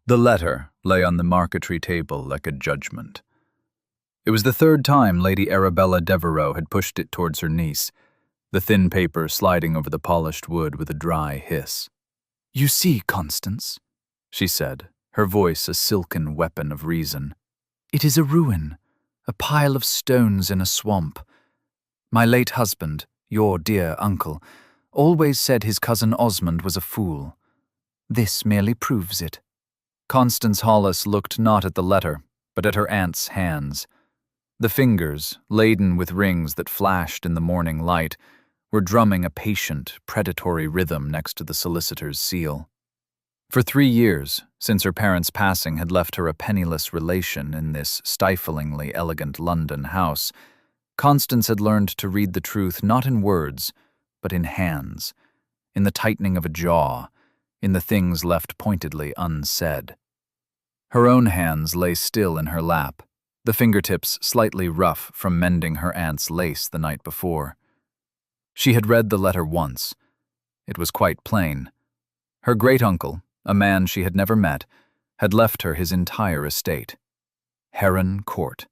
The letter lay on the marquetry table like a judgment. It was the third time Lady Arabella Devereux had pushed it towards her niece, the thin paper sliding over the polished wood with a dry hiss. "You see, Constance," she said, her voice a silken weapon of reason. "It is a ruin, a pile of stones in a swamp. My late husband, your dear uncle, always said his cousin Osmond was a fool. This merely proves it." Constance Hollis looked not at the letter, but at her aunt's hands. The fingers, laden with rings that flashed in the morning light, were drumming a patient, predatory rhythm next to the solicitor's seal. For 3 years, since her parents' passing had left her a penniless relation in this stiflingly elegant London house, Constance had learned to read the truth not in words, but in hands, in the tightening of a jaw, in the things left pointedly unsaid. Her own hands lay still in her lap, the fingertips slightly rough from mending her aunt's lace the night before. She had read the letter once. It was quite plain. Her great-uncle, a man she had never met, had left her his entire estate. Heron Court.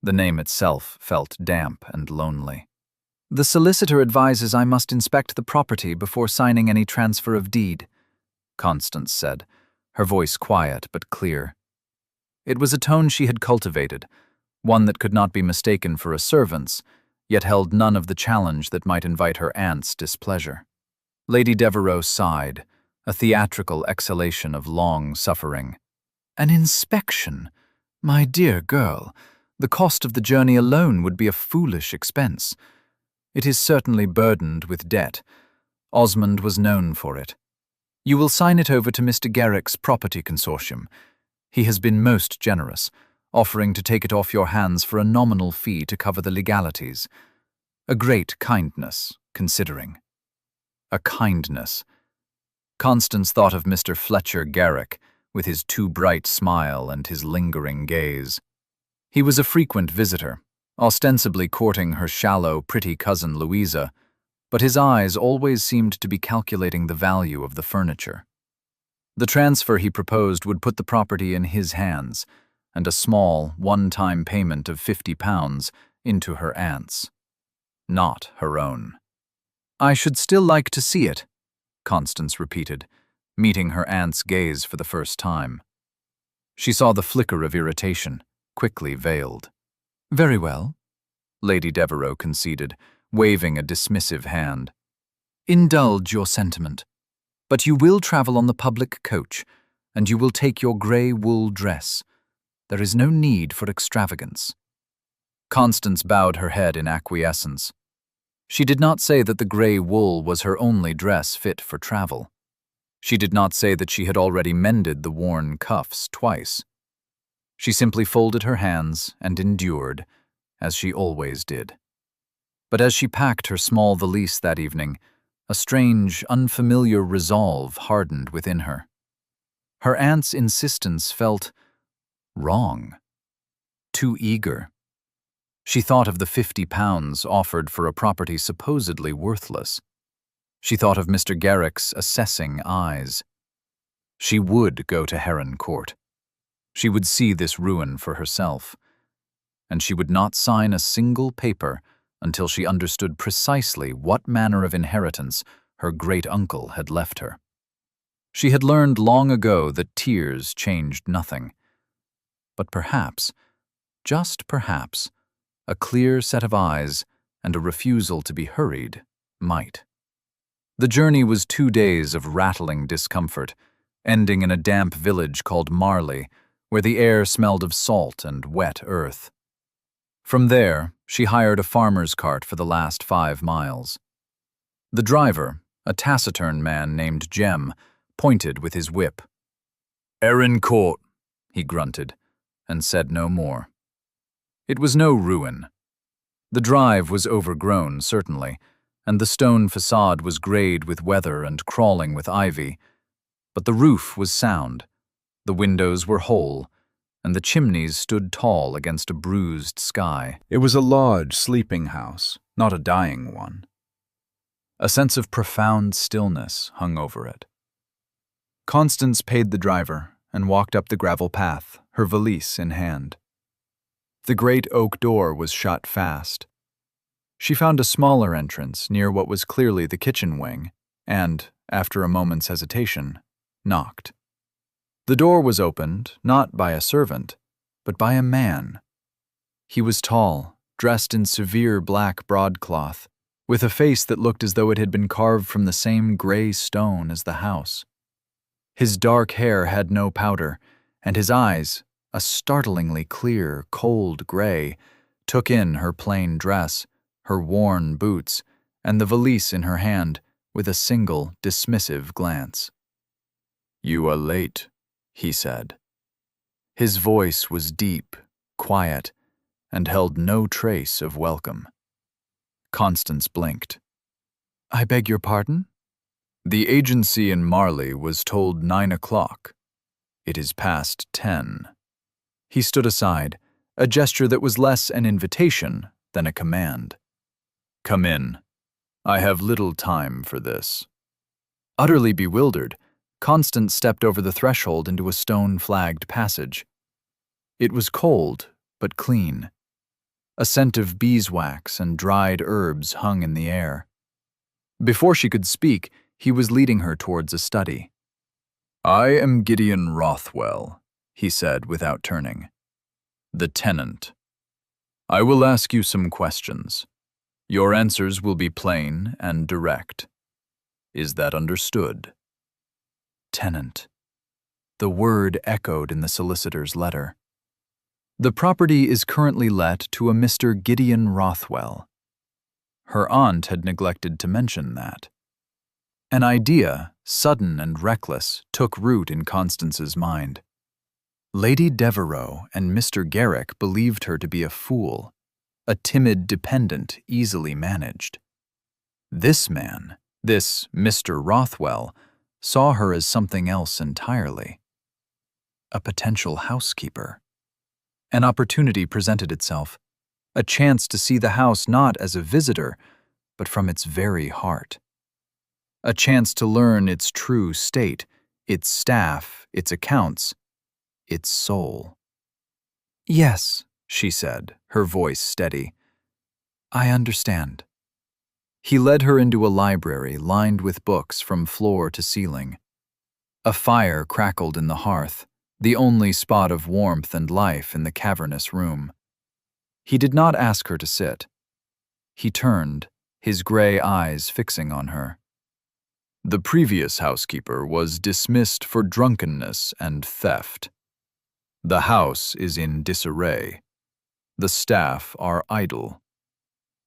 The name itself felt damp and lonely. "The solicitor advises I must inspect the property before signing any transfer of deed," Constance said, her voice quiet but clear. It was a tone she had cultivated, one that could not be mistaken for a servant's, yet held none of the challenge that might invite her aunt's displeasure. Lady Devereux sighed, a theatrical exhalation of long suffering. "An inspection? My dear girl, the cost of the journey alone would be a foolish expense. It is certainly burdened with debt. Osmond was known for it. You will sign it over to Mr. Garrick's property consortium. He has been most generous, offering to take it off your hands for a nominal fee to cover the legalities. A great kindness, considering." A kindness. Constance thought of Mr. Fletcher Garrick, with his too bright smile and his lingering gaze. He was a frequent visitor, ostensibly courting her shallow, pretty cousin Louisa, but his eyes always seemed to be calculating the value of the furniture. The transfer he proposed would put the property in his hands, and a small, one-time payment of £50 into her aunt's. Not her own. "I should still like to see it," Constance repeated, meeting her aunt's gaze for the first time. She saw the flicker of irritation, quickly veiled. "Very well," Lady Devereux conceded, waving a dismissive hand. "Indulge your sentiment. But you will travel on the public coach, and you will take your grey wool dress. There is no need for extravagance." Constance bowed her head in acquiescence. She did not say that the grey wool was her only dress fit for travel. She did not say that she had already mended the worn cuffs twice. She simply folded her hands and endured, as she always did. But as she packed her small valise that evening, a strange, unfamiliar resolve hardened within her. Her aunt's insistence felt wrong, too eager. She thought of the £50 offered for a property supposedly worthless. She thought of Mr. Garrick's assessing eyes. She would go to Heron Court. She would see this ruin for herself. And she would not sign a single paper until she understood precisely what manner of inheritance her great-uncle had left her. She had learned long ago that tears changed nothing. But perhaps, just perhaps, a clear set of eyes and a refusal to be hurried might. The journey was 2 days of rattling discomfort, ending in a damp village called Marley, where the air smelled of salt and wet earth. From there, she hired a farmer's cart for the last 5 miles. The driver, a taciturn man named Jem, pointed with his whip. "Heron Court," he grunted, and said no more. It was no ruin. The drive was overgrown, certainly, and the stone facade was grayed with weather and crawling with ivy, but the roof was sound, the windows were whole, and the chimneys stood tall against a bruised sky. It was a large sleeping house, not a dying one. A sense of profound stillness hung over it. Constance paid the driver and walked up the gravel path, her valise in hand. The great oak door was shut fast. She found a smaller entrance near what was clearly the kitchen wing and, after a moment's hesitation, knocked. The door was opened not by a servant, but by a man. He was tall, dressed in severe black broadcloth, with a face that looked as though it had been carved from the same gray stone as the house. His dark hair had no powder, and his eyes, a startlingly clear, cold gray, took in her plain dress, her worn boots, and the valise in her hand with a single, dismissive glance. "You are late," he said. His voice was deep, quiet, and held no trace of welcome. Constance blinked. "I beg your pardon?" "The agency in Marley was told 9 o'clock. It is past 10. He stood aside, a gesture that was less an invitation than a command. "Come in. I have little time for this." Utterly bewildered, Constance stepped over the threshold into a stone-flagged passage. It was cold, but clean. A scent of beeswax and dried herbs hung in the air. Before she could speak, he was leading her towards a study. "I am Gideon Rothwell," he said without turning. "The tenant. I will ask you some questions. Your answers will be plain and direct. Is that understood?" Tenant. The word echoed in the solicitor's letter. "The property is currently let to a Mr. Gideon Rothwell." Her aunt had neglected to mention that. An idea, sudden and reckless, took root in Constance's mind. Lady Devereux and Mr. Garrick believed her to be a fool, a timid dependent easily managed. This man, this Mr. Rothwell, saw her as something else entirely. A potential housekeeper. An opportunity presented itself, a chance to see the house not as a visitor, but from its very heart. A chance to learn its true state, its staff, its accounts, its soul. "Yes," she said, her voice steady. "I understand." He led her into a library lined with books from floor to ceiling. A fire crackled in the hearth, the only spot of warmth and life in the cavernous room. He did not ask her to sit. He turned, his gray eyes fixing on her. "The previous housekeeper was dismissed for drunkenness and theft. The house is in disarray. The staff are idle.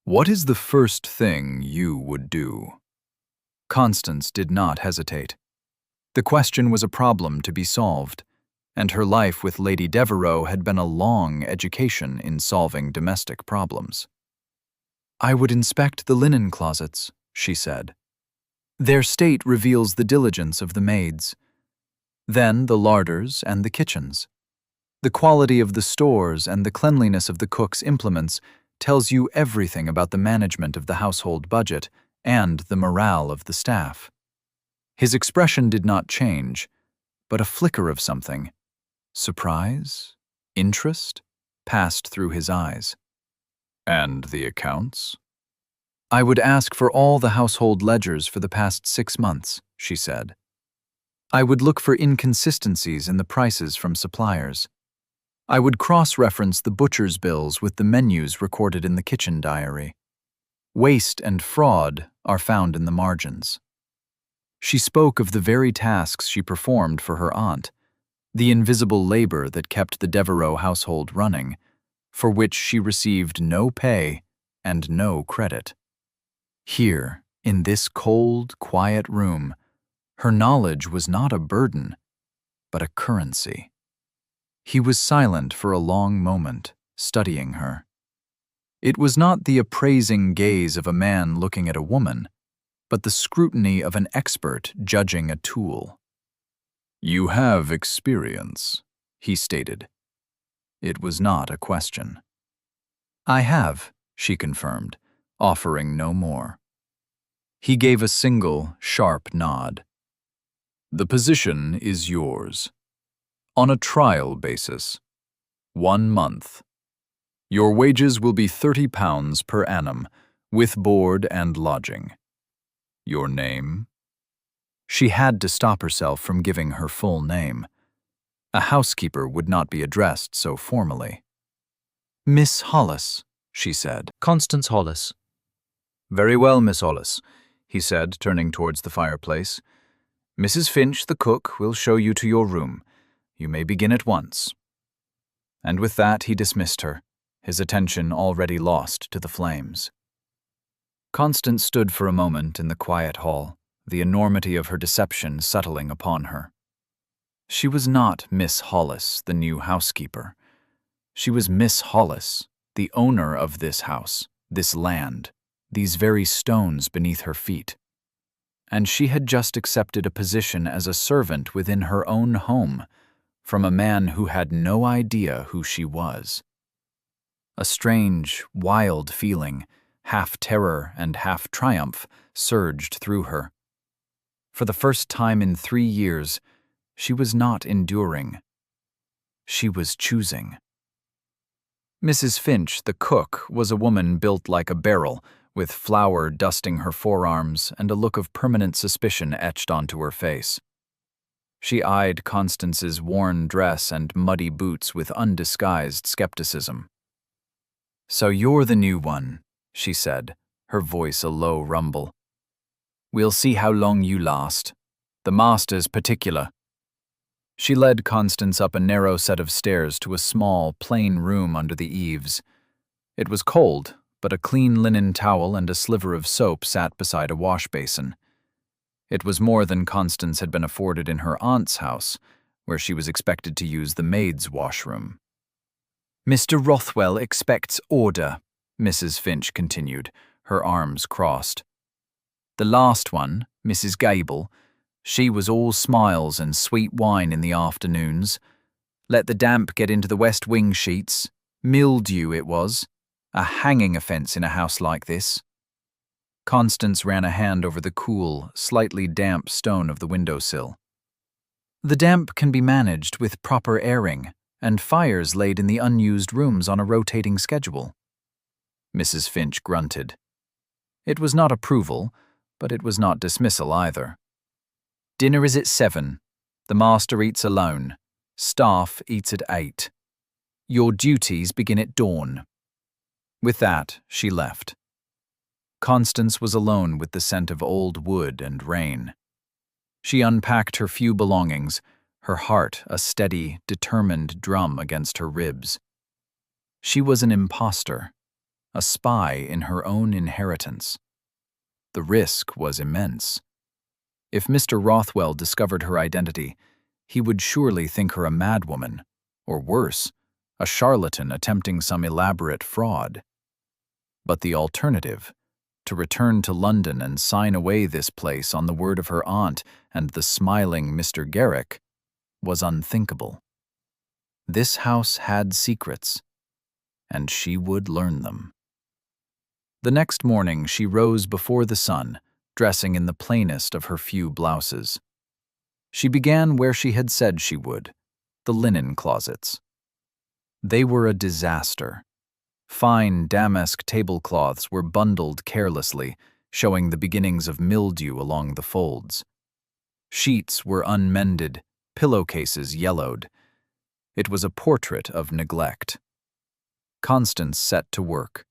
What is the first thing you would do?" Constance did not hesitate. The question was a problem to be solved, and her life with Lady Devereux had been a long education in solving domestic problems. "I would inspect the linen closets," she said. "Their state reveals the diligence of the maids. Then the larders and the kitchens. The quality of the stores and the cleanliness of the cook's implements tells you everything about the management of the household budget and the morale of the staff." His expression did not change, but a flicker of something, surprise, interest, passed through his eyes. "And the accounts?" "I would ask for all the household ledgers for the past 6 months," she said. "I would look for inconsistencies in the prices from suppliers. I would cross-reference the butcher's bills with the menus recorded in the kitchen diary. Waste and fraud are found in the margins." She spoke of the very tasks she performed for her aunt, the invisible labor that kept the Devereux household running, for which she received no pay and no credit. Here, in this cold, quiet room, her knowledge was not a burden, but a currency. He was silent for a long moment, studying her. It was not the appraising gaze of a man looking at a woman, but the scrutiny of an expert judging a tool. "You have experience," he stated. It was not a question. "I have," she confirmed, offering no more. He gave a single, sharp nod. "The position is yours." On a trial basis. 1 month. Your wages will be £30 per annum, with board and lodging. Your name? She had to stop herself from giving her full name. A housekeeper would not be addressed so formally. Miss Hollis, she said. Constance Hollis. Very well, Miss Hollis, he said, turning towards the fireplace. Mrs. Finch, the cook, will show you to your room. You may begin at once. And with that he dismissed her, his attention already lost to the flames. Constance stood for a moment in the quiet hall, the enormity of her deception settling upon her. She was not Miss Hollis, the new housekeeper. She was Miss Hollis, the owner of this house, this land, these very stones beneath her feet. And she had just accepted a position as a servant within her own home, from a man who had no idea who she was. A strange, wild feeling, half terror and half triumph, surged through her. For the first time in 3 years, she was not enduring. She was choosing. Mrs. Finch, the cook, was a woman built like a barrel, with flour dusting her forearms and a look of permanent suspicion etched onto her face. She eyed Constance's worn dress and muddy boots with undisguised skepticism. "So you're the new one," she said, her voice a low rumble. "We'll see how long you last. The master's particular." She led Constance up a narrow set of stairs to a small, plain room under the eaves. It was cold, but a clean linen towel and a sliver of soap sat beside a wash basin. It was more than Constance had been afforded in her aunt's house, where she was expected to use the maid's washroom. "Mr. Rothwell expects order," Mrs. Finch continued, her arms crossed. "The last one, Mrs. Gable, she was all smiles and sweet wine in the afternoons. Let the damp get into the west wing sheets. Mildew it was. A hanging offence in a house like this." Constance ran a hand over the cool, slightly damp stone of the windowsill. "The damp can be managed with proper airing, and fires laid in the unused rooms on a rotating schedule." Mrs. Finch grunted. It was not approval, but it was not dismissal either. "Dinner is at 7. The master eats alone. Staff eats at 8. Your duties begin at dawn." With that, she left. Constance was alone with the scent of old wood and rain. She unpacked her few belongings, her heart a steady, determined drum against her ribs. She was an impostor, a spy in her own inheritance. The risk was immense. If Mr. Rothwell discovered her identity, he would surely think her a madwoman, or worse, a charlatan attempting some elaborate fraud. But the alternative, to return to London and sign away this place on the word of her aunt and the smiling Mr. Garrick, was unthinkable. This house had secrets, and she would learn them. The next morning she rose before the sun, dressing in the plainest of her few blouses. She began where she had said she would, the linen closets. They were a disaster. Fine damask tablecloths were bundled carelessly, showing the beginnings of mildew along the folds. Sheets were unmended, pillowcases yellowed. It was a portrait of neglect. Constance set to work.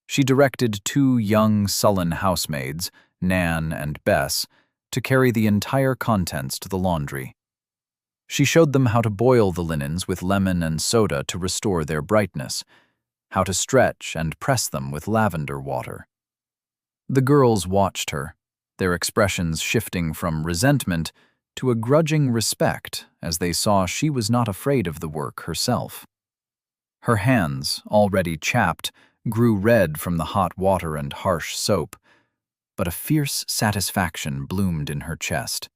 She directed 2 young, sullen housemaids, Nan and Bess, to carry the entire contents to the laundry. She showed them how to boil the linens with lemon and soda to restore their brightness, how to stretch and press them with lavender water. The girls watched her, their expressions shifting from resentment to a grudging respect as they saw she was not afraid of the work herself. Her hands, already chapped, grew red from the hot water and harsh soap, but a fierce satisfaction bloomed in her chest.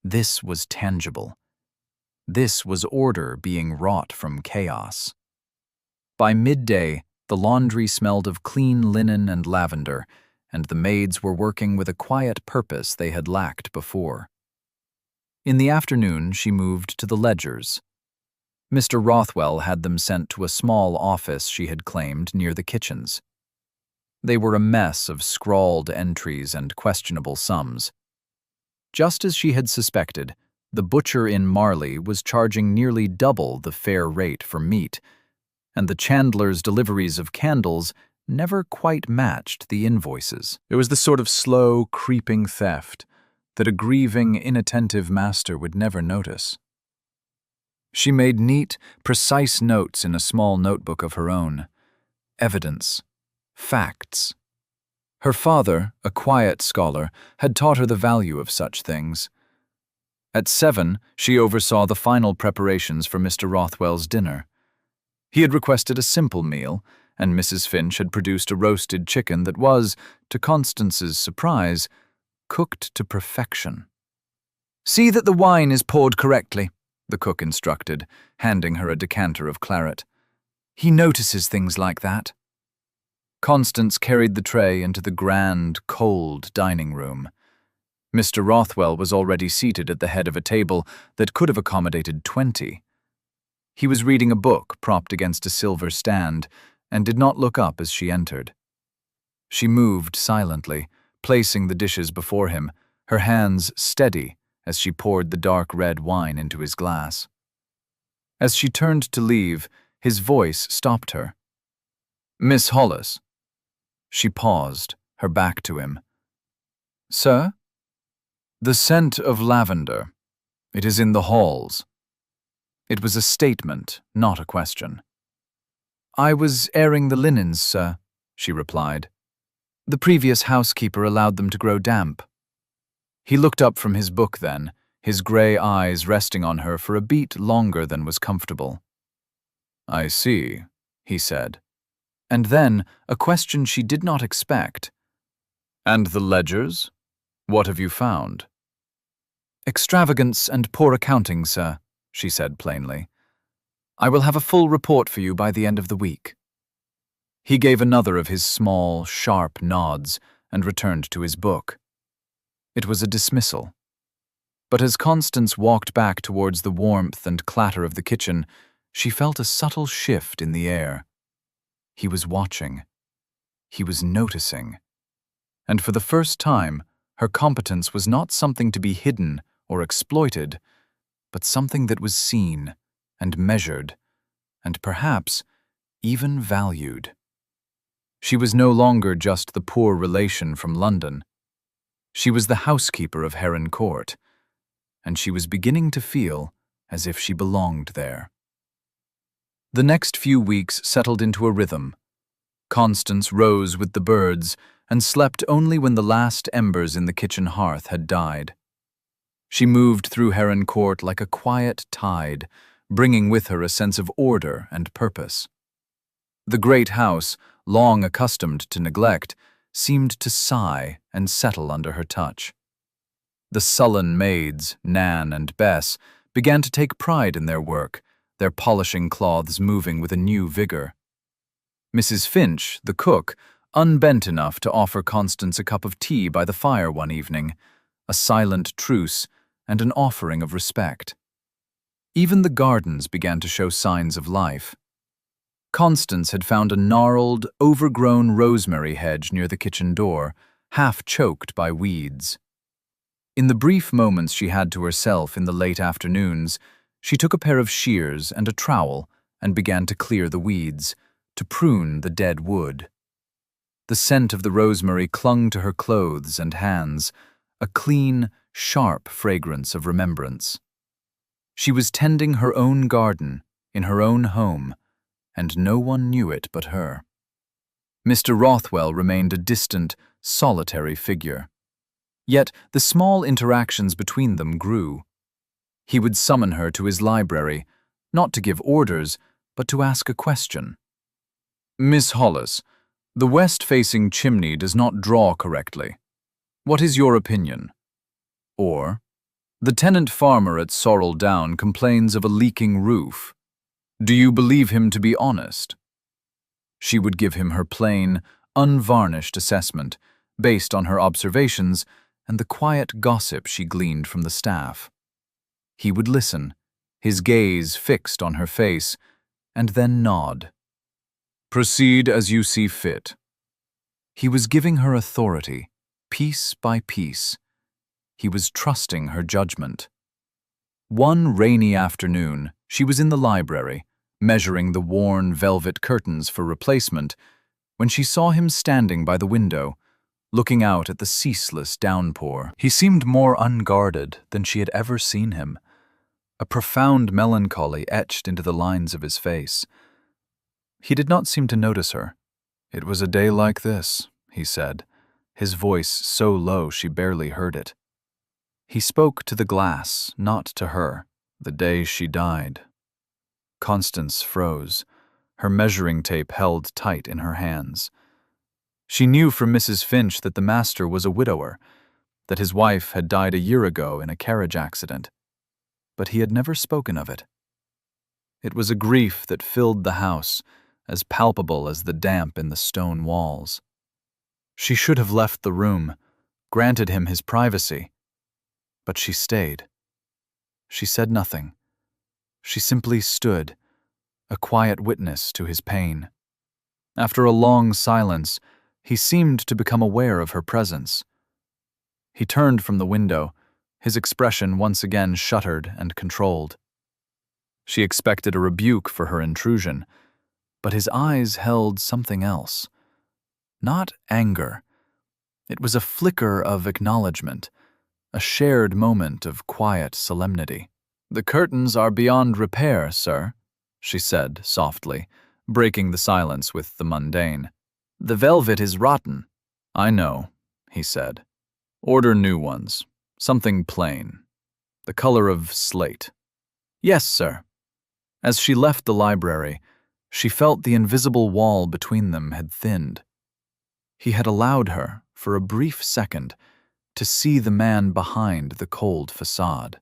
This was tangible. This was order being wrought from chaos. By midday, the laundry smelled of clean linen and lavender, and the maids were working with a quiet purpose they had lacked before. In the afternoon, she moved to the ledgers. Mr. Rothwell had them sent to a small office she had claimed near the kitchens. They were a mess of scrawled entries and questionable sums. Just as she had suspected, the butcher in Marley was charging nearly double the fair rate for meat, and the chandler's deliveries of candles never quite matched the invoices. It was the sort of slow, creeping theft that a grieving, inattentive master would never notice. She made neat, precise notes in a small notebook of her own. Evidence. Facts. Her father, a quiet scholar, had taught her the value of such things. At 7, she oversaw the final preparations for Mr. Rothwell's dinner. He had requested a simple meal, and Mrs. Finch had produced a roasted chicken that was, to Constance's surprise, cooked to perfection. "See that the wine is poured correctly," the cook instructed, handing her a decanter of claret. "He notices things like that." Constance carried the tray into the grand, cold dining room. Mr. Rothwell was already seated at the head of a table that could have accommodated 20. He was reading a book propped against a silver stand and did not look up as she entered. She moved silently, placing the dishes before him, her hands steady as she poured the dark red wine into his glass. As she turned to leave, his voice stopped her. "Miss Hollis." She paused, her back to him. "Sir?" "The scent of lavender. It is in the halls." It was a statement, not a question. "I was airing the linens, sir," she replied. "The previous housekeeper allowed them to grow damp." He looked up from his book then, his grey eyes resting on her for a beat longer than was comfortable. "I see," he said. And then, a question she did not expect. "And the ledgers? What have you found?" "Extravagance and poor accounting, sir," she said plainly. "I will have a full report for you by the end of the week." He gave another of his small, sharp nods and returned to his book. It was a dismissal. But as Constance walked back towards the warmth and clatter of the kitchen, she felt a subtle shift in the air. He was watching. He was noticing. And for the first time, her competence was not something to be hidden or exploited, but something that was seen and measured, and perhaps even valued. She was no longer just the poor relation from London. She was the housekeeper of Heron Court, and she was beginning to feel as if she belonged there. The next few weeks settled into a rhythm. Constance rose with the birds and slept only when the last embers in the kitchen hearth had died. She moved through Heron Court like a quiet tide, bringing with her a sense of order and purpose. The great house, long accustomed to neglect, seemed to sigh and settle under her touch. The sullen maids, Nan and Bess, began to take pride in their work, their polishing cloths moving with a new vigor. Mrs. Finch, the cook, unbent enough to offer Constance a cup of tea by the fire one evening, a silent truce and an offering of respect. Even the gardens began to show signs of life. Constance had found a gnarled, overgrown rosemary hedge near the kitchen door, half choked by weeds. In the brief moments she had to herself in the late afternoons, she took a pair of shears and a trowel and began to clear the weeds, to prune the dead wood. The scent of the rosemary clung to her clothes and hands, a clean, sharp fragrance of remembrance. She was tending her own garden, in her own home, and no one knew it but her. Mr. Rothwell remained a distant, solitary figure. Yet the small interactions between them grew. He would summon her to his library, not to give orders, but to ask a question. "Miss Hollis, the west-facing chimney does not draw correctly. What is your opinion?" Or, "The tenant farmer at Sorrel Down complains of a leaking roof. Do you believe him to be honest?" She would give him her plain, unvarnished assessment, based on her observations and the quiet gossip she gleaned from the staff. He would listen, his gaze fixed on her face, and then nod. "Proceed as you see fit." He was giving her authority, piece by piece. He was trusting her judgment. One rainy afternoon, she was in the library, measuring the worn velvet curtains for replacement, when she saw him standing by the window, looking out at the ceaseless downpour. He seemed more unguarded than she had ever seen him. A profound melancholy etched into the lines of his face. He did not seem to notice her. "It was a day like this," he said, his voice so low she barely heard it. He spoke to the glass, not to her. "The day she died." Constance froze, her measuring tape held tight in her hands. She knew from Mrs. Finch that the master was a widower, that his wife had died a year ago in a carriage accident, but he had never spoken of it. It was a grief that filled the house, as palpable as the damp in the stone walls. She should have left the room, granted him his privacy, but she stayed. She said nothing. She simply stood, a quiet witness to his pain. After a long silence, he seemed to become aware of her presence. He turned from the window, his expression once again shuttered and controlled. She expected a rebuke for her intrusion, but his eyes held something else. Not anger. It was a flicker of acknowledgement, a shared moment of quiet solemnity. "The curtains are beyond repair, sir," she said softly, breaking the silence with the mundane. "The velvet is rotten." "I know," he said. "Order new ones. Something plain. The color of slate." "Yes, sir." As she left the library, she felt the invisible wall between them had thinned. He had allowed her, for a brief second, to see the man behind the cold facade.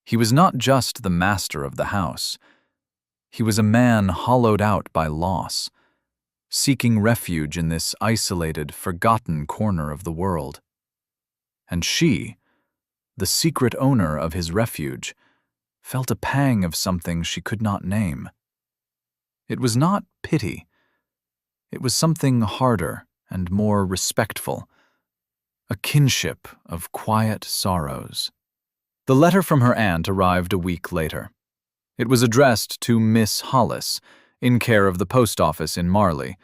He was not just the master of the house. He was a man hollowed out by loss, seeking refuge in this isolated, forgotten corner of the world. And she, the secret owner of his refuge, felt a pang of something she could not name. It was not pity. It was something harder and more respectful, a kinship of quiet sorrows. The letter from her aunt arrived a week later. It was addressed to Miss Hollis, in care of the post office in Marley,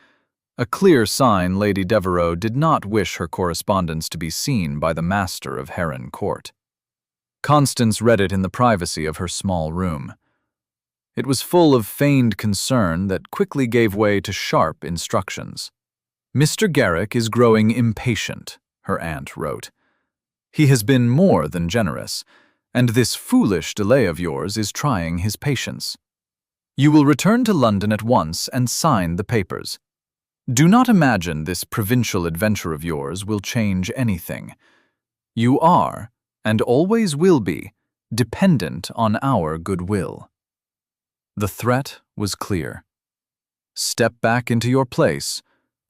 a clear sign Lady Devereux did not wish her correspondence to be seen by the master of Heron Court. Constance read it in the privacy of her small room. It was full of feigned concern that quickly gave way to sharp instructions. "Mr. Garrick is growing impatient," her aunt wrote. "He has been more than generous, and this foolish delay of yours is trying his patience. You will return to London at once and sign the papers. Do not imagine this provincial adventure of yours will change anything. You are, and always will be, dependent on our goodwill." The threat was clear. Step back into your place,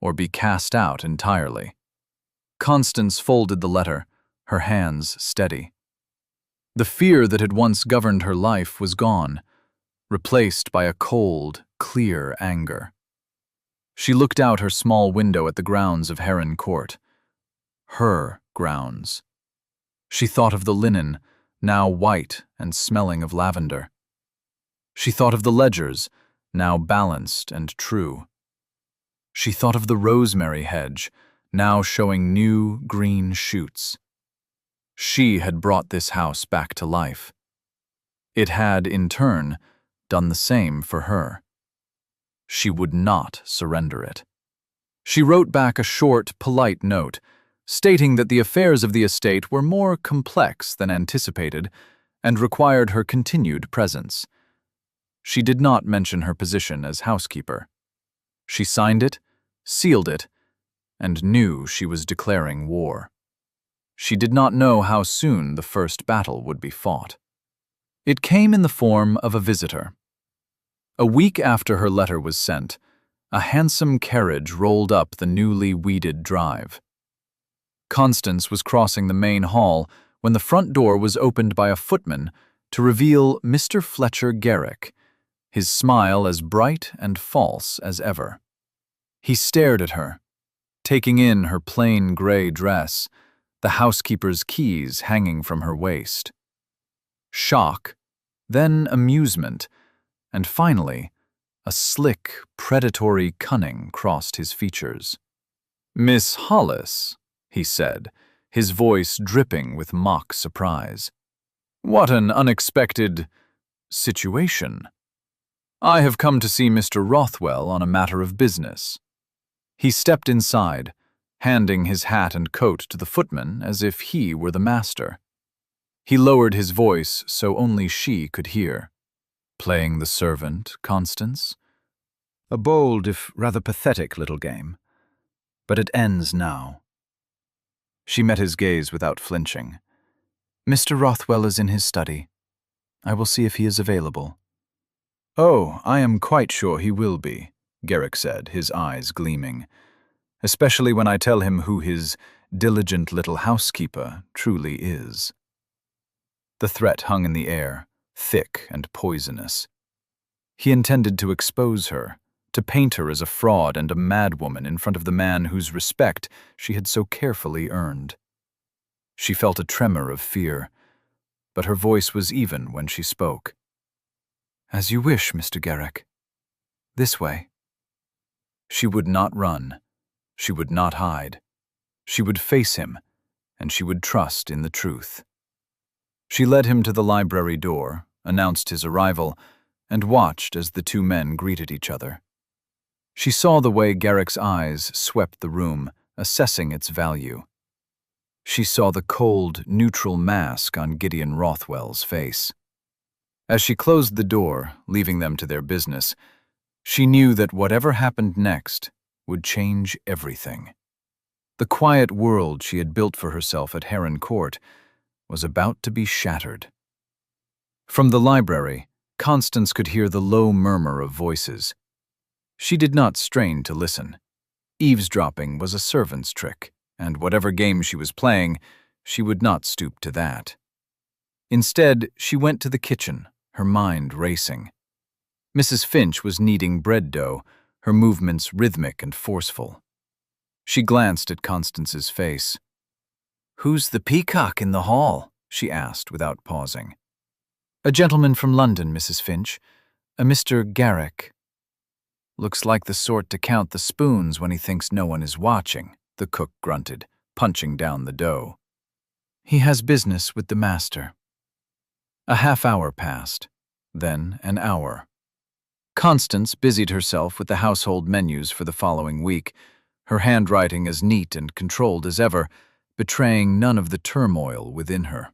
or be cast out entirely. Constance folded the letter, her hands steady. The fear that had once governed her life was gone, replaced by a cold, clear anger. She looked out her small window at the grounds of Heron Court. Her grounds. She thought of the linen, now white and smelling of lavender. She thought of the ledgers, now balanced and true. She thought of the rosemary hedge, now showing new green shoots. She had brought this house back to life. It had, in turn, done the same for her. She would not surrender it. She wrote back a short, polite note, stating that the affairs of the estate were more complex than anticipated and required her continued presence. She did not mention her position as housekeeper. She signed it, sealed it, and knew she was declaring war. She did not know how soon the first battle would be fought. It came in the form of a visitor. A week after her letter was sent, a handsome carriage rolled up the newly weeded drive. Constance was crossing the main hall when the front door was opened by a footman to reveal Mr. Fletcher Garrick, his smile as bright and false as ever. He stared at her, taking in her plain gray dress, the housekeeper's keys hanging from her waist. Shock, then amusement, and finally, a slick, predatory cunning crossed his features. "Miss Hollis," he said, his voice dripping with mock surprise. "What an unexpected situation. I have come to see Mr. Rothwell on a matter of business." He stepped inside, handing his hat and coat to the footman as if he were the master. He lowered his voice so only she could hear. "Playing the servant, Constance? A bold, if rather pathetic little game. But it ends now." She met his gaze without flinching. "Mr. Rothwell is in his study. I will see if he is available." "Oh, I am quite sure he will be," Garrick said, his eyes gleaming. "Especially when I tell him who his diligent little housekeeper truly is." The threat hung in the air, thick and poisonous. He intended to expose her, to paint her as a fraud and a madwoman in front of the man whose respect she had so carefully earned. She felt a tremor of fear, but her voice was even when she spoke. "As you wish, Mr. Garrick. This way." She would not run. She would not hide. She would face him, and she would trust in the truth. She led him to the library door, announced his arrival, and watched as the two men greeted each other. She saw the way Garrick's eyes swept the room, assessing its value. She saw the cold, neutral mask on Gideon Rothwell's face. As she closed the door, leaving them to their business, she knew that whatever happened next would change everything. The quiet world she had built for herself at Heron Court was about to be shattered. From the library, Constance could hear the low murmur of voices. She did not strain to listen. Eavesdropping was a servant's trick, and whatever game she was playing, she would not stoop to that. Instead, she went to the kitchen, her mind racing. Mrs. Finch was kneading bread dough, her movements rhythmic and forceful. She glanced at Constance's face. "Who's the peacock in the hall?" she asked without pausing. "A gentleman from London, Mrs. Finch. A Mr. Garrick." "Looks like the sort to count the spoons when he thinks no one is watching," the cook grunted, punching down the dough. "He has business with the master." A half-hour passed, then an hour. Constance busied herself with the household menus for the following week, her handwriting as neat and controlled as ever, betraying none of the turmoil within her.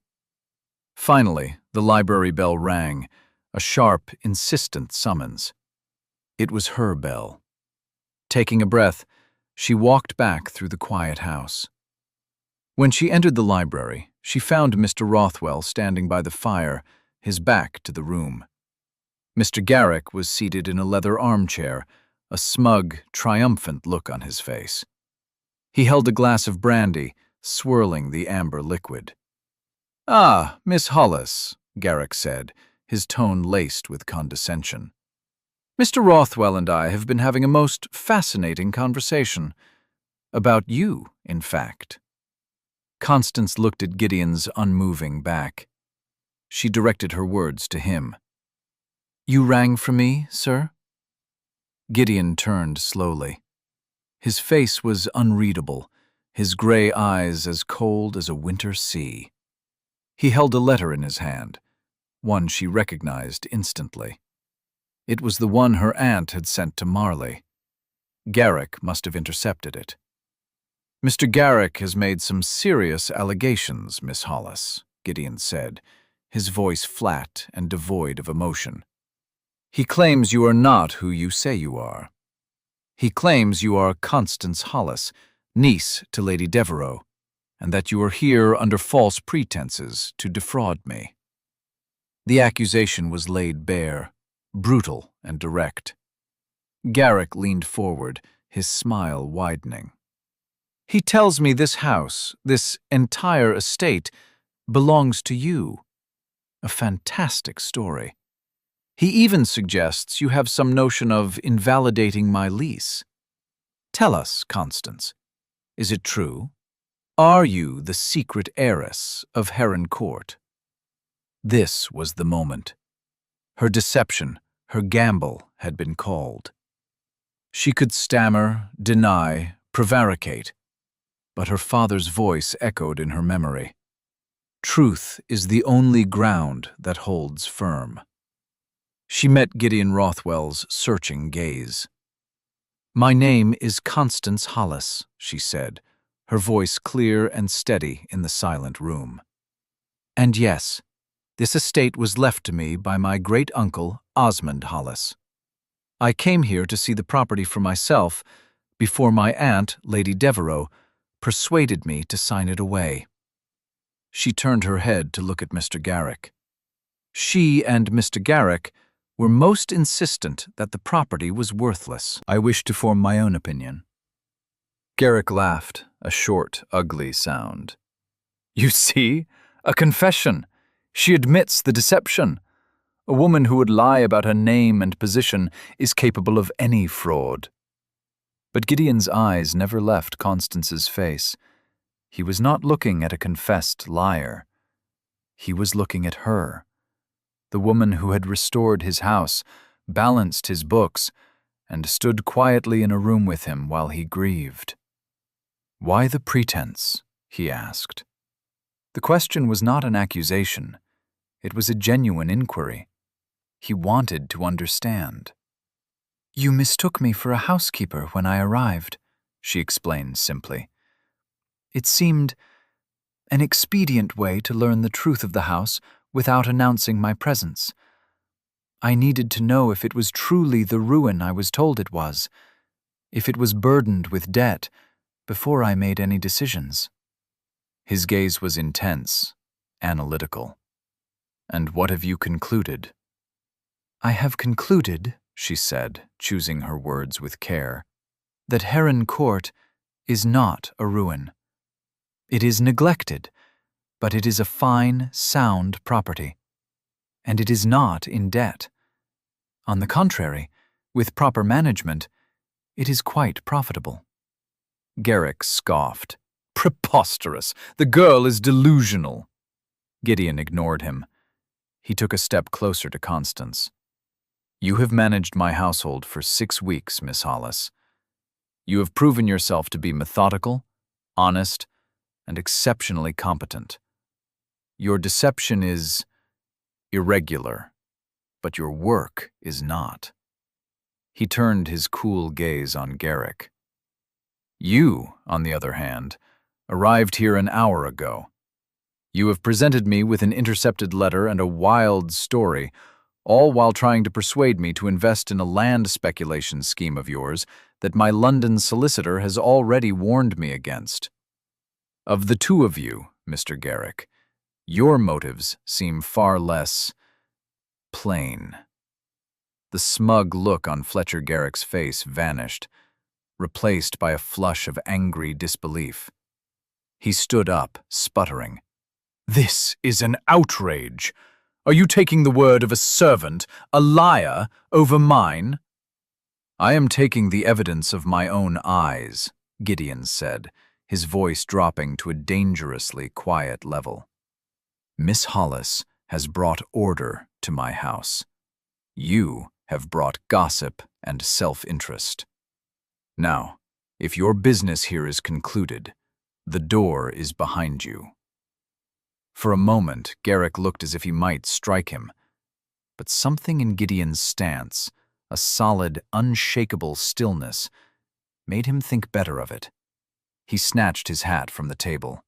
Finally, the library bell rang, a sharp, insistent summons. It was her bell. Taking a breath, she walked back through the quiet house. When she entered the library, she found Mr. Rothwell standing by the fire, his back to the room. Mr. Garrick was seated in a leather armchair, a smug, triumphant look on his face. He held a glass of brandy, swirling the amber liquid. "Ah, Miss Hollis," Garrick said, his tone laced with condescension. "Mr. Rothwell and I have been having a most fascinating conversation. About you, in fact." Constance looked at Gideon's unmoving back. She directed her words to him. "You rang for me, sir?" Gideon turned slowly. His face was unreadable, his gray eyes as cold as a winter sea. He held a letter in his hand, one she recognized instantly. It was the one her aunt had sent to Marley. Garrick must have intercepted it. "Mr. Garrick has made some serious allegations, Miss Hollis," Gideon said, his voice flat and devoid of emotion. "He claims you are not who you say you are. He claims you are Constance Hollis, niece to Lady Devereux, and that you are here under false pretenses to defraud me." The accusation was laid bare, brutal and direct. Garrick leaned forward, his smile widening. "He tells me this house, this entire estate, belongs to you. A fantastic story. He even suggests you have some notion of invalidating my lease. Tell us, Constance, is it true? Are you the secret heiress of Heron Court? This was the moment. Her deception, her gamble had been called. She could stammer, deny, prevaricate, but her father's voice echoed in her memory. Truth is the only ground that holds firm. She met Gideon Rothwell's searching gaze. "My name is Constance Hollis," she said, her voice clear and steady in the silent room. "And yes, this estate was left to me by my great-uncle, Osmond Hollis. I came here to see the property for myself before my aunt, Lady Devereux, persuaded me to sign it away." She turned her head to look at Mr. Garrick. She and Mr. Garrick were most insistent that the property was worthless. "I wish to form my own opinion." Garrick laughed, a short, ugly sound. "You see? A confession. She admits the deception. A woman who would lie about her name and position is capable of any fraud." But Gideon's eyes never left Constance's face. He was not looking at a confessed liar. He was looking at her, the woman who had restored his house, balanced his books, and stood quietly in a room with him while he grieved. "Why the pretense?" he asked. The question was not an accusation. It was a genuine inquiry. He wanted to understand. "You mistook me for a housekeeper when I arrived," she explained simply. "It seemed an expedient way to learn the truth of the house without announcing my presence. I needed to know if it was truly the ruin I was told it was, if it was burdened with debt, before I made any decisions." His gaze was intense, analytical. "And what have you concluded?" "I have concluded," she said, choosing her words with care, "that Heron Court is not a ruin. It is neglected, but it is a fine, sound property. And it is not in debt. On the contrary, with proper management, it is quite profitable." Garrick scoffed. "Preposterous! The girl is delusional." Gideon ignored him. He took a step closer to Constance. "You have managed my household for 6 weeks, Miss Hollis. You have proven yourself to be methodical, honest, and exceptionally competent. Your deception is irregular, but your work is not." He turned his cool gaze on Garrick. "You, on the other hand, arrived here an hour ago. You have presented me with an intercepted letter and a wild story, all while trying to persuade me to invest in a land speculation scheme of yours that my London solicitor has already warned me against. Of the two of you, Mr. Garrick, your motives seem far less plain." The smug look on Fletcher Garrick's face vanished, replaced by a flush of angry disbelief. He stood up, sputtering. "This is an outrage! Are you taking the word of a servant, a liar, over mine?" "I am taking the evidence of my own eyes," Gideon said, his voice dropping to a dangerously quiet level. "Miss Hollis has brought order to my house. You have brought gossip and self-interest. Now, if your business here is concluded, the door is behind you." For a moment, Garrick looked as if he might strike him, but something in Gideon's stance, a solid, unshakable stillness, made him think better of it. He snatched his hat from the table.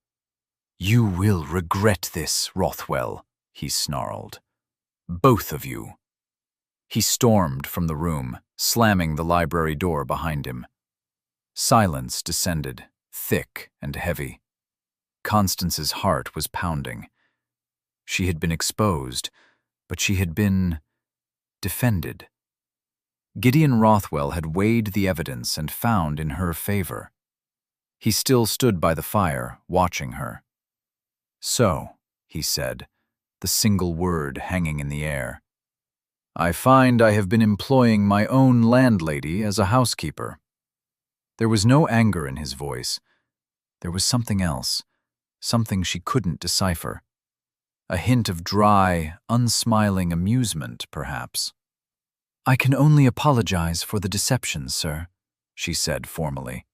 "You will regret this, Rothwell," he snarled. "Both of you." He stormed from the room, slamming the library door behind him. Silence descended, thick and heavy. Constance's heart was pounding. She had been exposed, but she had been defended. Gideon Rothwell had weighed the evidence and found in her favor. He still stood by the fire, watching her. "So," he said, the single word hanging in the air. "I find I have been employing my own landlady as a housekeeper." There was no anger in his voice. There was something else, something she couldn't decipher. A hint of dry, unsmiling amusement, perhaps. "I can only apologize for the deception, sir," she said formally.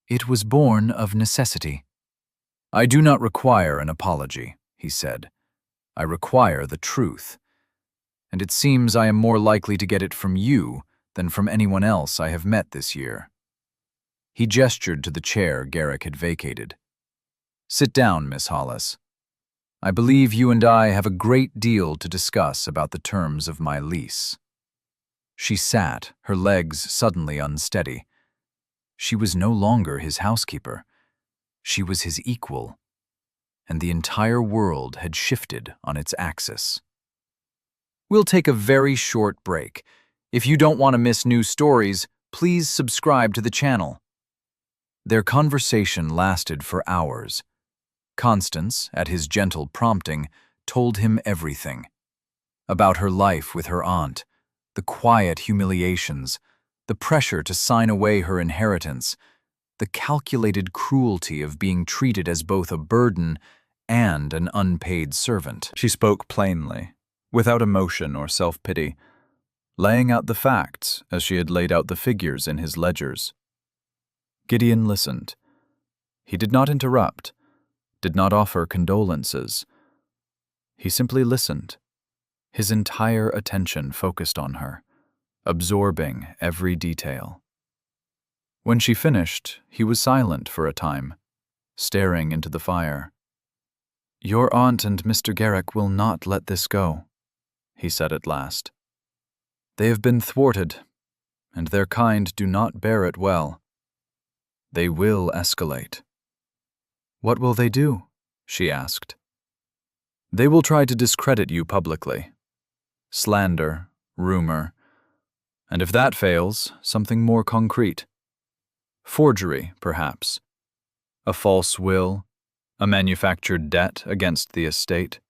"It was born of necessity." "I do not require an apology," he said. "I require the truth. And it seems I am more likely to get it from you than from anyone else I have met this year." He gestured to the chair Garrick had vacated. "Sit down, Miss Hollis. I believe you and I have a great deal to discuss about the terms of my lease." She sat, her legs suddenly unsteady. She was no longer his housekeeper. She was his equal, and the entire world had shifted on its axis. "We'll take a very short break. If you don't want to miss new stories, please subscribe to the channel." Their conversation lasted for hours. Constance, at his gentle prompting, told him everything. About her life with her aunt, the quiet humiliations, the pressure to sign away her inheritance, the calculated cruelty of being treated as both a burden and an unpaid servant. She spoke plainly, without emotion or self-pity, laying out the facts as she had laid out the figures in his ledgers. Gideon listened. He did not interrupt, did not offer condolences. He simply listened, his entire attention focused on her, absorbing every detail. When she finished, he was silent for a time, staring into the fire. "Your aunt and Mr. Garrick will not let this go," he said at last. "They have been thwarted, and their kind do not bear it well. They will escalate." "What will they do?" she asked. "They will try to discredit you publicly. Slander, rumor, and if that fails, something more concrete. Forgery, perhaps. A false will, a manufactured debt against the estate.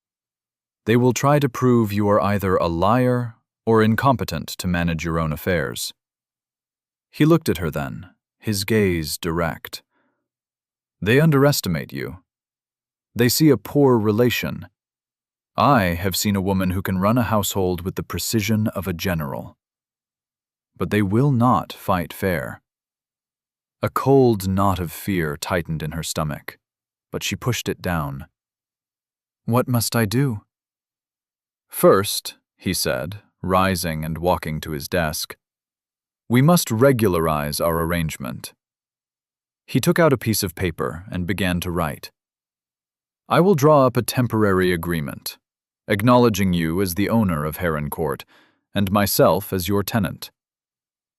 They will try to prove you are either a liar or incompetent to manage your own affairs." He looked at her then, his gaze direct. "They underestimate you. They see a poor relation. I have seen a woman who can run a household with the precision of a general. But they will not fight fair." A cold knot of fear tightened in her stomach, but she pushed it down. "What must I do?" "First," he said, rising and walking to his desk, "we must regularize our arrangement." He took out a piece of paper and began to write. "I will draw up a temporary agreement, acknowledging you as the owner of Heron Court, and myself as your tenant.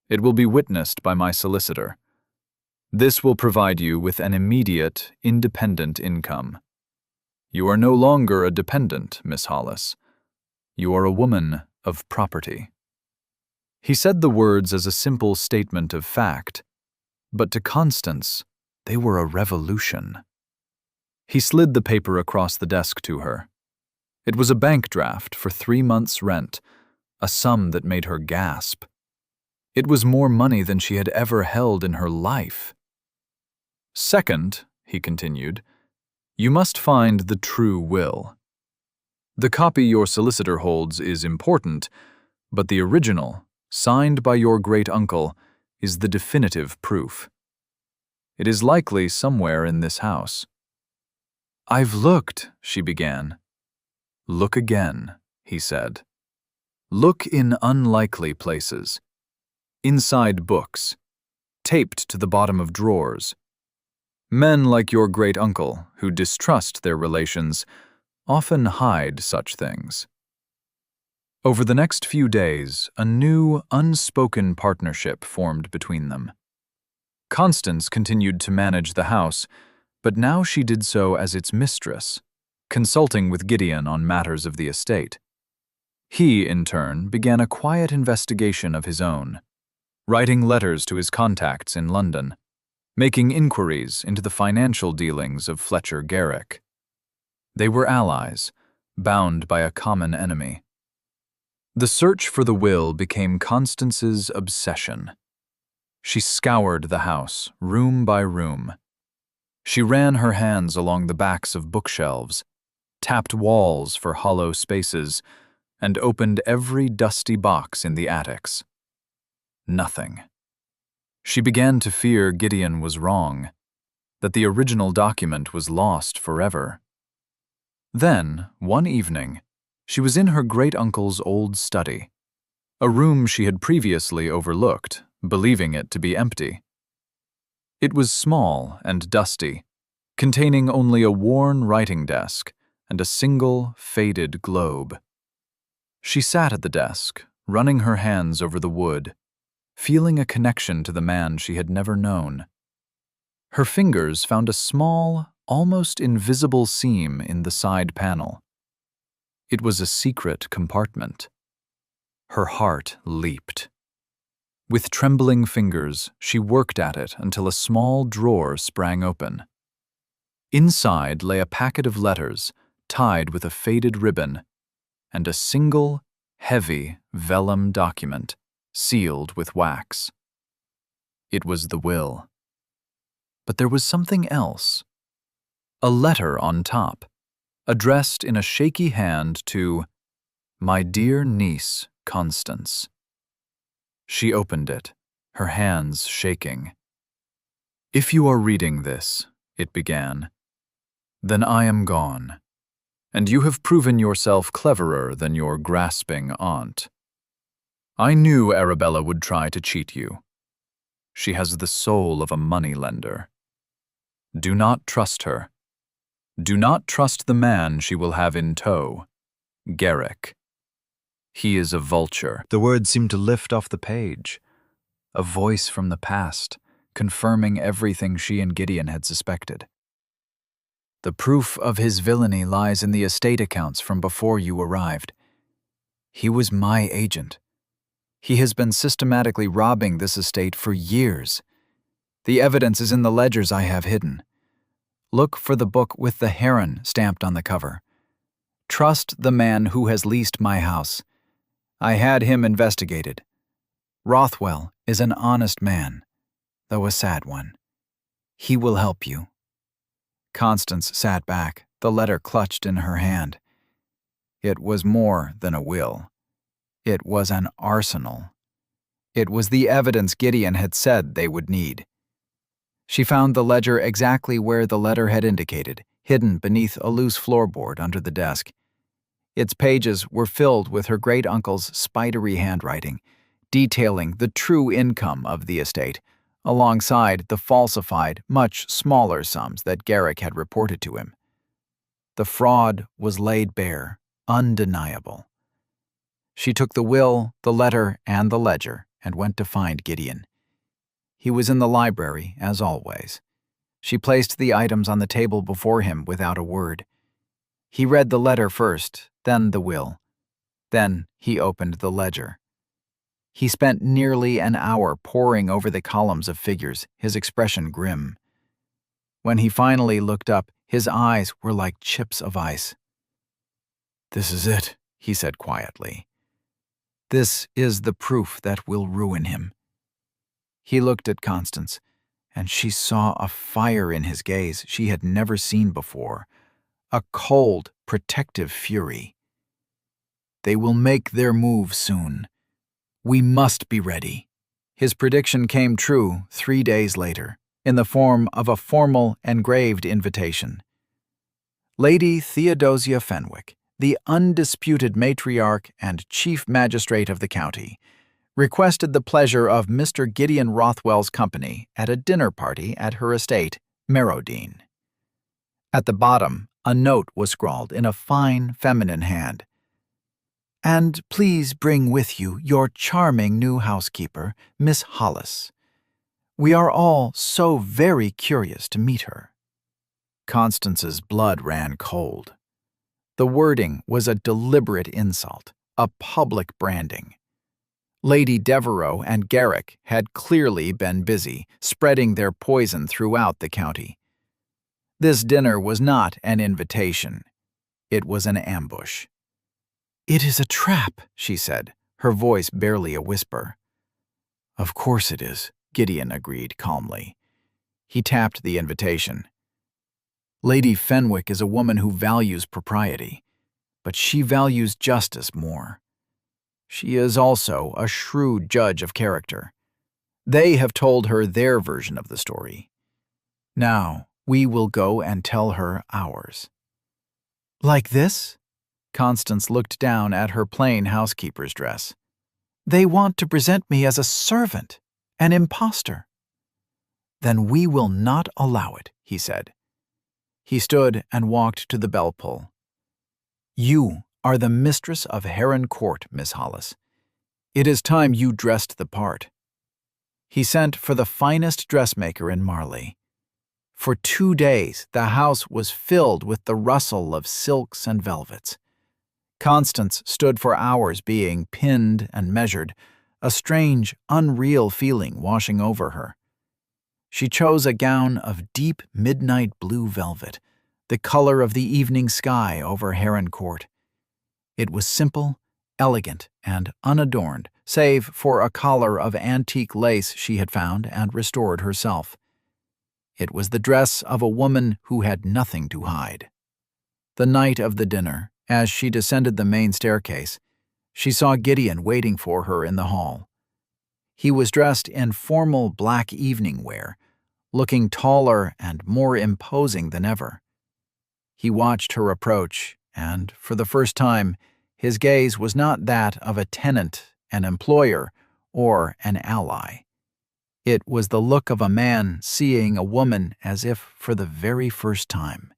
It will be witnessed by my solicitor. This will provide you with an immediate, independent income. You are no longer a dependent, Miss Hollis. You are a woman of property." He said the words as a simple statement of fact, but to Constance, they were a revolution. He slid the paper across the desk to her. It was a bank draft for 3 months' rent, a sum that made her gasp. It was more money than she had ever held in her life. "Second," he continued, "you must find the true will. The copy your solicitor holds is important, but the original, signed by your great-uncle, is the definitive proof. It is likely somewhere in this house." "I've looked," she began. "Look again," he said. "Look in unlikely places. Inside books, taped to the bottom of drawers. Men like your great-uncle, who distrust their relations, often hide such things." Over the next few days, a new, unspoken partnership formed between them. Constance continued to manage the house, but now she did so as its mistress, consulting with Gideon on matters of the estate. He, in turn, began a quiet investigation of his own, writing letters to his contacts in London, making inquiries into the financial dealings of Fletcher Garrick. They were allies, bound by a common enemy. The search for the will became Constance's obsession. She scoured the house, room by room. She ran her hands along the backs of bookshelves, tapped walls for hollow spaces, and opened every dusty box in the attics. Nothing. She began to fear Gideon was wrong, that the original document was lost forever. Then, one evening, she was in her great-uncle's old study, a room she had previously overlooked, believing it to be empty. It was small and dusty, containing only a worn writing desk and a single, faded globe. She sat at the desk, running her hands over the wood, feeling a connection to the man she had never known. Her fingers found a small, almost invisible seam in the side panel. It was a secret compartment. Her heart leaped. With trembling fingers, she worked at it until a small drawer sprang open. Inside lay a packet of letters, tied with a faded ribbon, and a single, heavy vellum document, sealed with wax. It was the will. But there was something else. A letter on top, addressed in a shaky hand to "My dear niece, Constance." She opened it, her hands shaking. "If you are reading this," it began, "then I am gone, and you have proven yourself cleverer than your grasping aunt. I knew Arabella would try to cheat you. She has the soul of a moneylender. Do not trust her. Do not trust the man she will have in tow, Garrick. He is a vulture." The words seemed to lift off the page. A voice from the past, confirming everything she and Gideon had suspected. "The proof of his villainy lies in the estate accounts from before you arrived. He was my agent. He has been systematically robbing this estate for years. The evidence is in the ledgers I have hidden. Look for the book with the heron stamped on the cover. Trust the man who has leased my house. I had him investigated. Rothwell is an honest man, though a sad one. He will help you." Constance sat back, the letter clutched in her hand. It was more than a will. It was an arsenal. It was the evidence Gideon had said they would need. She found the ledger exactly where the letter had indicated, hidden beneath a loose floorboard under the desk. Its pages were filled with her great-uncle's spidery handwriting, detailing the true income of the estate, alongside the falsified, much smaller sums that Garrick had reported to him. The fraud was laid bare, undeniable. She took the will, the letter, and the ledger, and went to find Gideon. He was in the library, as always. She placed the items on the table before him without a word. He read the letter first, then the will. Then he opened the ledger. He spent nearly an hour poring over the columns of figures, his expression grim. When he finally looked up, his eyes were like chips of ice. "This is it," he said quietly. "This is the proof that will ruin him." He looked at Constance, and she saw a fire in his gaze she had never seen before, a cold, protective fury. "They will make their move soon. We must be ready." His prediction came true 3 days later, in the form of a formal, engraved invitation. Lady Theodosia Fenwick, the undisputed matriarch and chief magistrate of the county, requested the pleasure of Mr. Gideon Rothwell's company at a dinner party at her estate, Merrowdean. At the bottom, a note was scrawled in a fine, feminine hand. "And please bring with you your charming new housekeeper, Miss Hollis. We are all so very curious to meet her." Constance's blood ran cold. The wording was a deliberate insult, a public branding. Lady Devereux and Garrick had clearly been busy, spreading their poison throughout the county. This dinner was not an invitation. It was an ambush. "It is a trap," she said, her voice barely a whisper. "Of course it is," Gideon agreed calmly. He tapped the invitation. "Lady Fenwick is a woman who values propriety, but she values justice more. She is also a shrewd judge of character. They have told her their version of the story. Now, we will go and tell her ours." "Like this?" Constance looked down at her plain housekeeper's dress. "They want to present me as a servant, an impostor." "Then we will not allow it," he said. He stood and walked to the bell pull. "You are the mistress of Heron Court, Miss Hollis. It is time you dressed the part." He sent for the finest dressmaker in Marley. For 2 days, the house was filled with the rustle of silks and velvets. Constance stood for hours being pinned and measured, a strange, unreal feeling washing over her. She chose a gown of deep midnight blue velvet, the color of the evening sky over Heron Court. It was simple, elegant, and unadorned, save for a collar of antique lace she had found and restored herself. It was the dress of a woman who had nothing to hide. The night of the dinner, as she descended the main staircase, she saw Gideon waiting for her in the hall. He was dressed in formal black evening wear, looking taller and more imposing than ever. He watched her approach, and, for the first time, his gaze was not that of a tenant, an employer, or an ally. It was the look of a man seeing a woman as if for the very first time.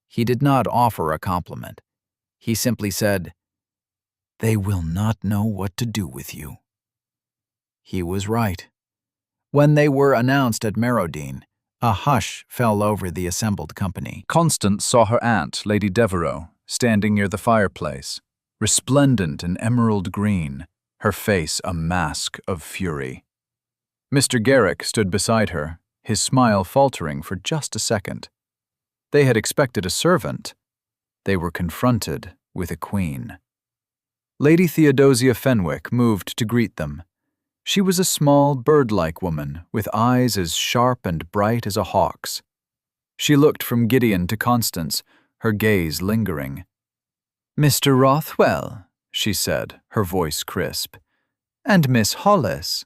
He did not offer a compliment. He simply said, "They will not know what to do with you." He was right. When they were announced at Merrodine, a hush fell over the assembled company. Constance saw her aunt, Lady Devereux, standing near the fireplace, resplendent in emerald green, her face a mask of fury. Mr. Garrick stood beside her, his smile faltering for just a second. They had expected a servant. They were confronted with a queen. Lady Theodosia Fenwick moved to greet them. She was a small, bird-like woman with eyes as sharp and bright as a hawk's. She looked from Gideon to Constance, her gaze lingering. "Mr. Rothwell," she said, her voice crisp. "And Miss Hollis.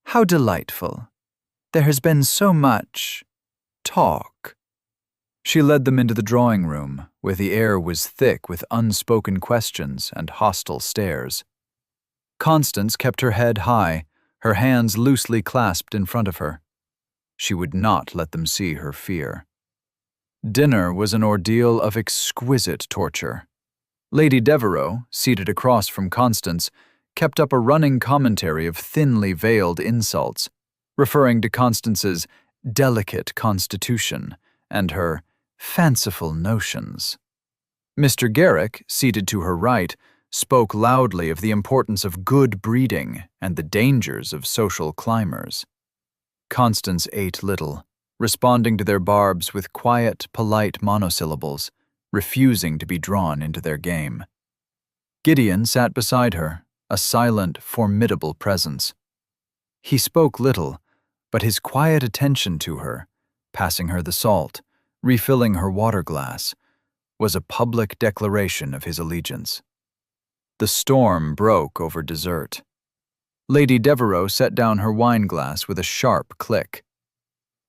How delightful. There has been so much talk." She led them into the drawing room, where the air was thick with unspoken questions and hostile stares. Constance kept her head high, her hands loosely clasped in front of her. She would not let them see her fear. Dinner was an ordeal of exquisite torture. Lady Devereux, seated across from Constance, kept up a running commentary of thinly veiled insults, referring to Constance's delicate constitution and her fanciful notions. Mr. Garrick, seated to her right, spoke loudly of the importance of good breeding and the dangers of social climbers. Constance ate little, responding to their barbs with quiet, polite monosyllables, refusing to be drawn into their game. Gideon sat beside her, a silent, formidable presence. He spoke little, but his quiet attention to her, passing her the salt, refilling her water glass, was a public declaration of his allegiance. The storm broke over dessert. Lady Devereux set down her wine-glass with a sharp click.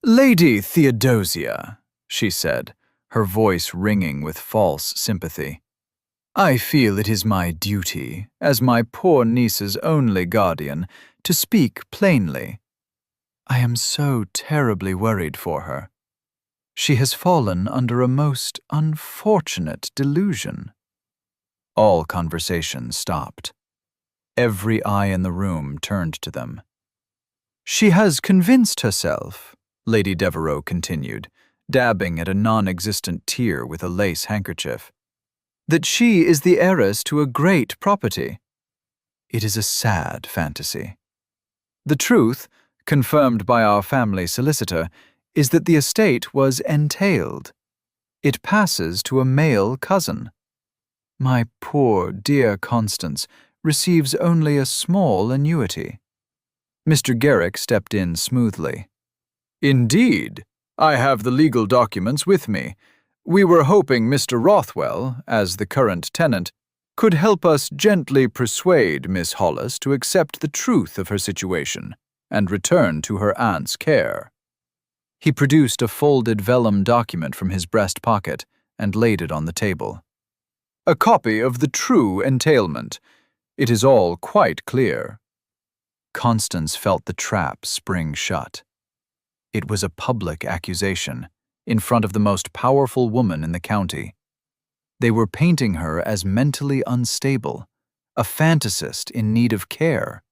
"Lady Theodosia," she said, her voice ringing with false sympathy. "I feel it is my duty, as my poor niece's only guardian, to speak plainly. I am so terribly worried for her. She has fallen under a most unfortunate delusion." All conversation stopped. Every eye in the room turned to them. "She has convinced herself," Lady Devereux continued, dabbing at a non-existent tear with a lace handkerchief, "that she is the heiress to a great property. It is a sad fantasy. The truth, confirmed by our family solicitor, is that the estate was entailed. It passes to a male cousin. My poor, dear Constance receives only a small annuity. Mr. Garrick stepped in smoothly. Indeed, I have the legal documents with me. We were hoping Mr. Rothwell, as the current tenant, could help us gently persuade Miss Hollis to accept the truth of her situation and return to her aunt's care. He produced a folded vellum document from his breast pocket and laid it on the table. A copy of the true entailment. It is all quite clear. Constance felt the trap spring shut. It was a public accusation, in front of the most powerful woman in the county. They were painting her as mentally unstable, a fantasist in need of care.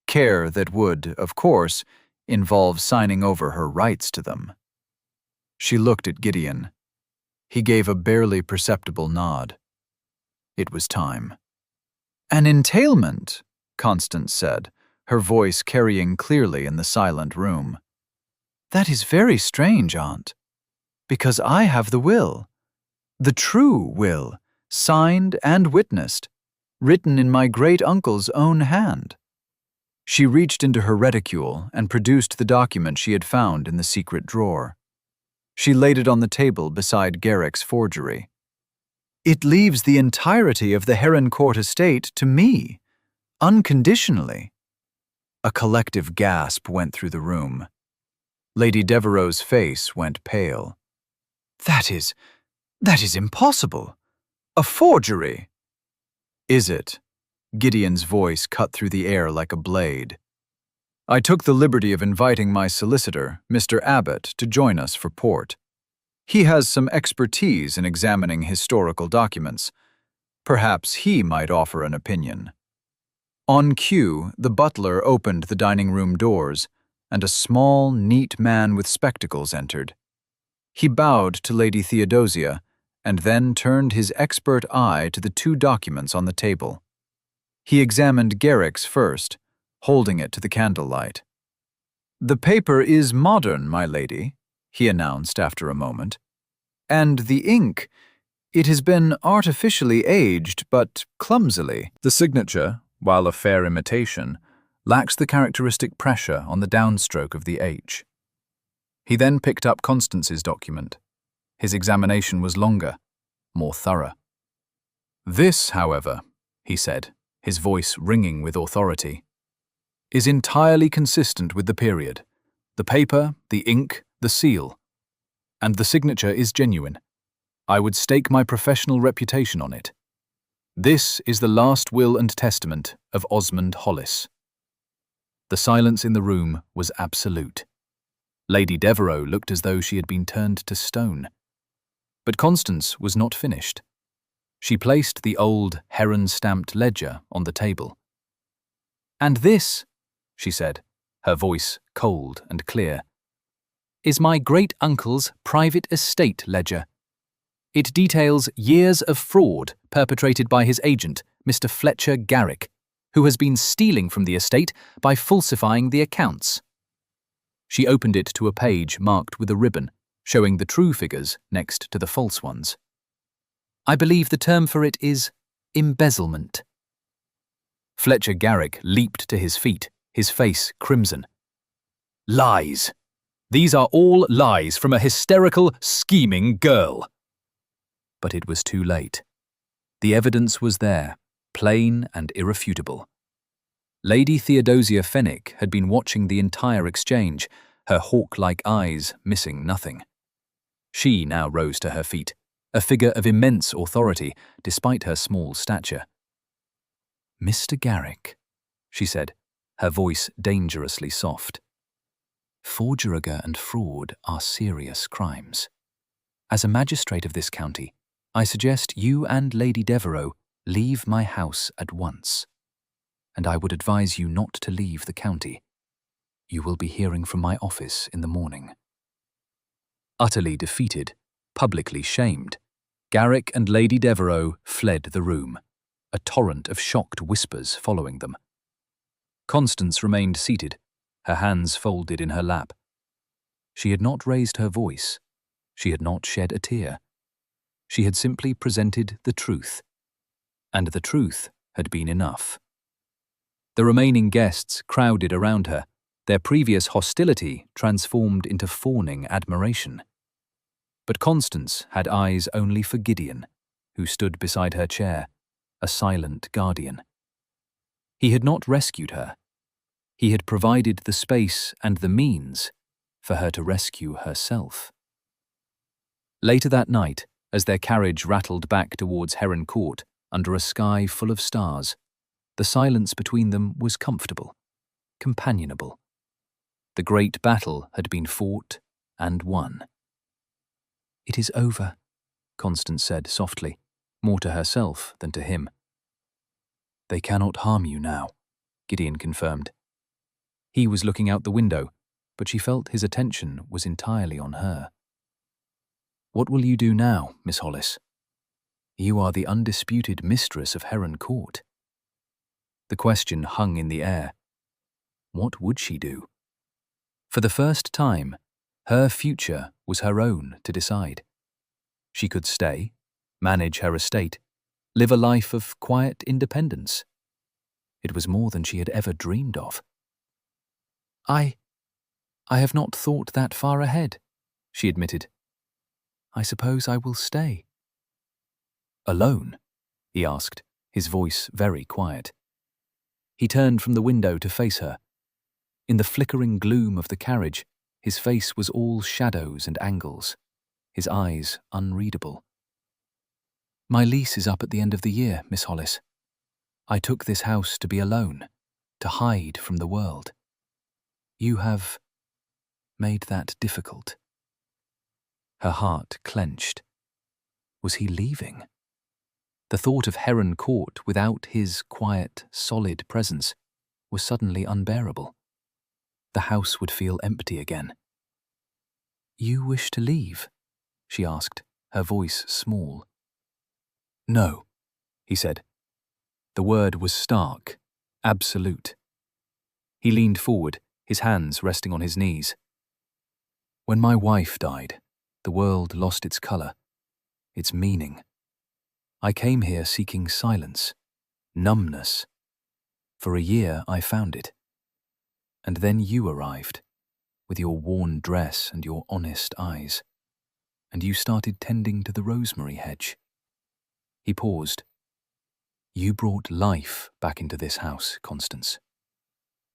Care that would, of course, involve signing over her rights to them. She looked at Gideon. He gave a barely perceptible nod. It was time. An entailment, Constance said, her voice carrying clearly in the silent room. That is very strange, Aunt, because I have the will. The true will, signed and witnessed, written in my great-uncle's own hand. She reached into her reticule and produced the document she had found in the secret drawer. She laid it on the table beside Garrick's forgery. It leaves the entirety of the Heron Court estate to me, unconditionally. A collective gasp went through the room. Lady Devereux's face went pale. That is impossible. A forgery. Is it? Gideon's voice cut through the air like a blade. I took the liberty of inviting my solicitor, Mr. Abbott, to join us for port. He has some expertise in examining historical documents. Perhaps he might offer an opinion. On cue, the butler opened the dining room doors, and a small, neat man with spectacles entered. He bowed to Lady Theodosia, and then turned his expert eye to the two documents on the table. He examined Garrick's first, holding it to the candlelight. The paper is modern, my lady, he announced after a moment. And the ink, it has been artificially aged, but clumsily. The signature, while a fair imitation, lacks the characteristic pressure on the downstroke of the H. He then picked up Constance's document. His examination was longer, more thorough. This, however, he said, his voice ringing with authority, is entirely consistent with the period. The paper, the ink, the seal. And the signature is genuine. I would stake my professional reputation on it. This is the last will and testament of Osmond Hollis. The silence in the room was absolute. Lady Devereux looked as though she had been turned to stone. But Constance was not finished. She placed the old heron-stamped ledger on the table. And this, she said, her voice cold and clear, is my great-uncle's private estate ledger. It details years of fraud perpetrated by his agent, Mr. Fletcher Garrick, who has been stealing from the estate by falsifying the accounts. She opened it to a page marked with a ribbon, showing the true figures next to the false ones. I believe the term for it is embezzlement. Fletcher Garrick leaped to his feet, his face crimson. Lies. These are all lies from a hysterical, scheming girl. But it was too late. The evidence was there, plain and irrefutable. Lady Theodosia Fenwick had been watching the entire exchange, her hawk-like eyes missing nothing. She now rose to her feet, a figure of immense authority, despite her small stature. Mr. Garrick, she said, her voice dangerously soft. Forgery and fraud are serious crimes. As a magistrate of this county, I suggest you and Lady Devereux leave my house at once. And I would advise you not to leave the county. You will be hearing from my office in the morning. Utterly defeated, publicly shamed, Garrick and Lady Devereux fled the room, a torrent of shocked whispers following them. Constance remained seated, her hands folded in her lap. She had not raised her voice. She had not shed a tear. She had simply presented the truth, and the truth had been enough. The remaining guests crowded around her, their previous hostility transformed into fawning admiration. But Constance had eyes only for Gideon, who stood beside her chair, a silent guardian. He had not rescued her. He had provided the space and the means for her to rescue herself. Later that night, as their carriage rattled back towards Heron Court under a sky full of stars, the silence between them was comfortable, companionable. The great battle had been fought and won. "It is over," Constance said softly, more to herself than to him. "They cannot harm you now," Gideon confirmed. He was looking out the window, but she felt his attention was entirely on her. "What will you do now, Miss Hollis? You are the undisputed mistress of Heron Court." The question hung in the air. What would she do? For the first time, her future was her own to decide. She could stay, manage her estate, live a life of quiet independence. It was more than she had ever dreamed of. I have not thought that far ahead," she admitted. "I suppose I will stay." "Alone?" he asked, his voice very quiet. He turned from the window to face her. In the flickering gloom of the carriage, his face was all shadows and angles, his eyes unreadable. "My lease is up at the end of the year, Miss Hollis. I took this house to be alone, to hide from the world. You have made that difficult." Her heart clenched. Was he leaving? The thought of Heron Court without his quiet, solid presence was suddenly unbearable. The house would feel empty again. "You wish to leave?" she asked, her voice small. "No," he said. The word was stark, absolute. He leaned forward, his hands resting on his knees. "When my wife died, the world lost its colour, its meaning. I came here seeking silence, numbness. For a year I found it. And then you arrived, with your worn dress and your honest eyes, and you started tending to the rosemary hedge." He paused. "You brought life back into this house, Constance,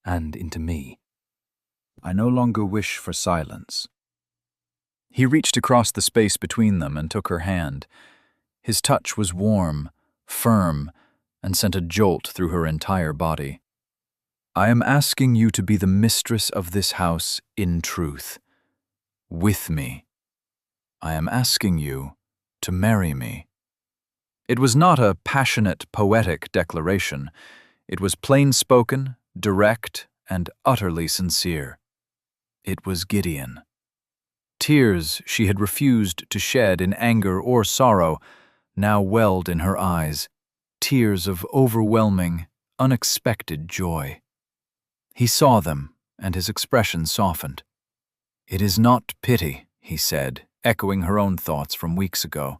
and into me. I no longer wish for silence." He reached across the space between them and took her hand. His touch was warm, firm, and sent a jolt through her entire body. "I am asking you to be the mistress of this house in truth, with me. I am asking you to marry me." It was not a passionate, poetic declaration. It was plain-spoken, direct, and utterly sincere. It was Gideon. Tears she had refused to shed in anger or sorrow now welled in her eyes, tears of overwhelming, unexpected joy. He saw them, and his expression softened. "It is not pity," he said, echoing her own thoughts from weeks ago.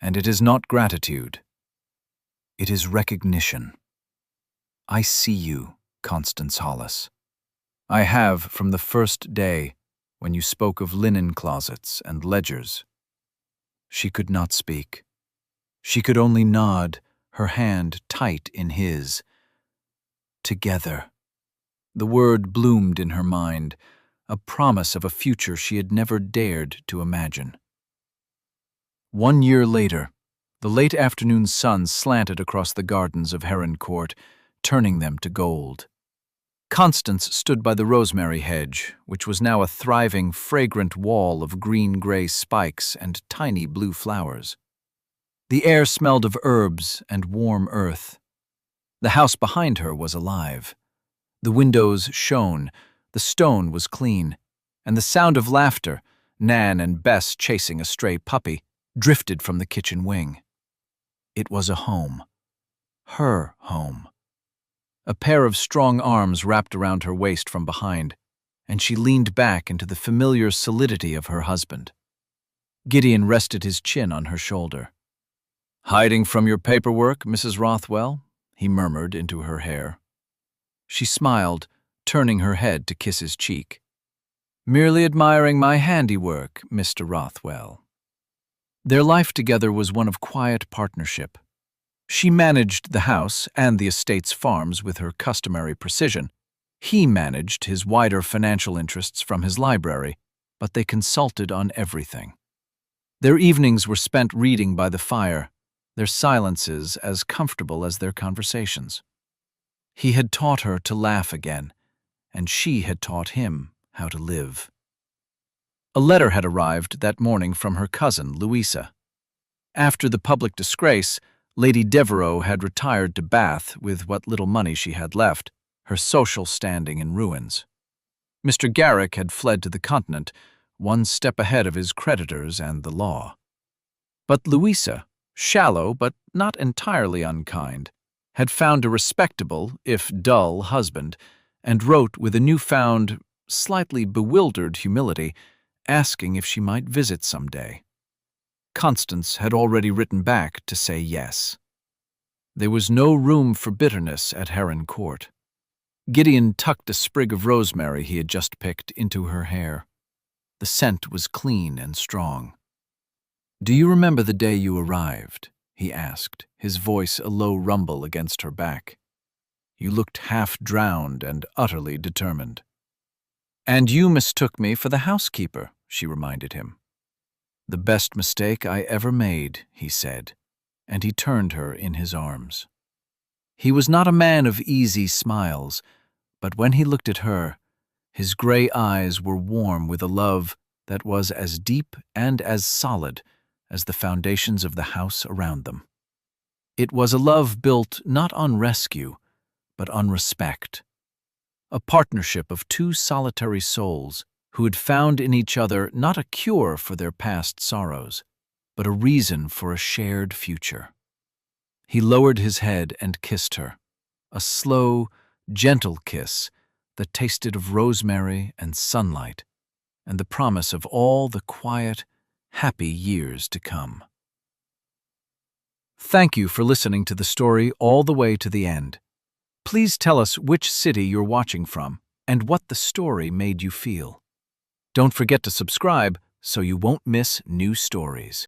"And it is not gratitude. It is recognition. I see you, Constance Hollis. I have from the first day when you spoke of linen closets and ledgers." She could not speak. She could only nod, her hand tight in his. Together. The word bloomed in her mind, a promise of a future she had never dared to imagine. 1 year later, the late afternoon sun slanted across the gardens of Heron Court, turning them to gold. Constance stood by the rosemary hedge, which was now a thriving, fragrant wall of green-gray spikes and tiny blue flowers. The air smelled of herbs and warm earth. The house behind her was alive. The windows shone, the stone was clean, and the sound of laughter, Nan and Bess chasing a stray puppy, drifted from the kitchen wing. It was a home. Her home. A pair of strong arms wrapped around her waist from behind, and she leaned back into the familiar solidity of her husband. Gideon rested his chin on her shoulder. "Hiding from your paperwork, Mrs. Rothwell?" he murmured into her hair. She smiled, turning her head to kiss his cheek. "Merely admiring my handiwork, Mr. Rothwell." Their life together was one of quiet partnership. She managed the house and the estate's farms with her customary precision. He managed his wider financial interests from his library, but they consulted on everything. Their evenings were spent reading by the fire, their silences as comfortable as their conversations. He had taught her to laugh again, and she had taught him how to live. A letter had arrived that morning from her cousin, Louisa. After the public disgrace, Lady Devereux had retired to Bath with what little money she had left, her social standing in ruins. Mr. Garrick had fled to the continent, one step ahead of his creditors and the law. But Louisa, shallow but not entirely unkind, had found a respectable, if dull, husband, and wrote with a newfound, slightly bewildered humility, asking if she might visit some day. Constance had already written back to say yes. There was no room for bitterness at Heron Court. Gideon tucked a sprig of rosemary he had just picked into her hair. The scent was clean and strong. "Do you remember the day you arrived?" he asked, his voice a low rumble against her back. "You looked half-drowned and utterly determined." "And you mistook me for the housekeeper," she reminded him. "The best mistake I ever made," he said, and he turned her in his arms. He was not a man of easy smiles, but when he looked at her, his gray eyes were warm with a love that was as deep and as solid as the foundations of the house around them. It was a love built not on rescue, but on respect. A partnership of two solitary souls who had found in each other not a cure for their past sorrows, but a reason for a shared future. He lowered his head and kissed her, a slow, gentle kiss that tasted of rosemary and sunlight, and the promise of all the quiet, happy years to come. Thank you for listening to the story all the way to the end. Please tell us which city you're watching from and what the story made you feel. Don't forget to subscribe so you won't miss new stories.